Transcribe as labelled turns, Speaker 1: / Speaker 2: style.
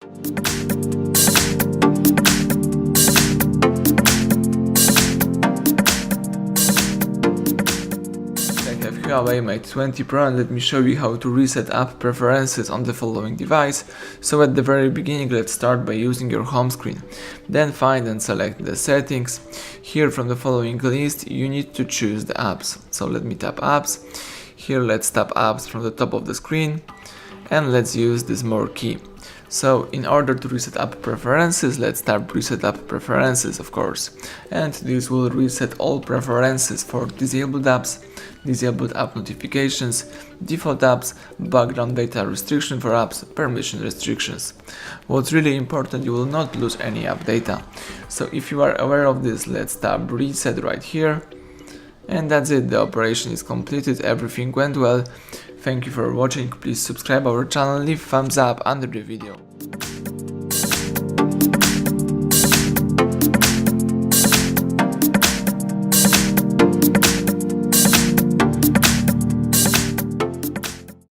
Speaker 1: I have HUAWEI Mate 20 Pro, and let me show you how to reset app preferences on the following device. So at the very beginning, let's start by using your home screen. Then find and select the settings. Here from the following list, you need to choose the apps. So let me tap apps. Here let's tap apps from the top of the screen, and let's use this more key. So in order to reset app preferences, let's tap reset app preferences, of course. And this will reset all preferences for disabled apps, disabled app notifications, default apps, background data restriction for apps, permission restrictions. What's really important, you will not lose any app data. So if you are aware of this, let's tap reset right here. And that's it, the operation is completed, everything went well. Thank you for watching, please subscribe our channel, leave thumbs up under the video.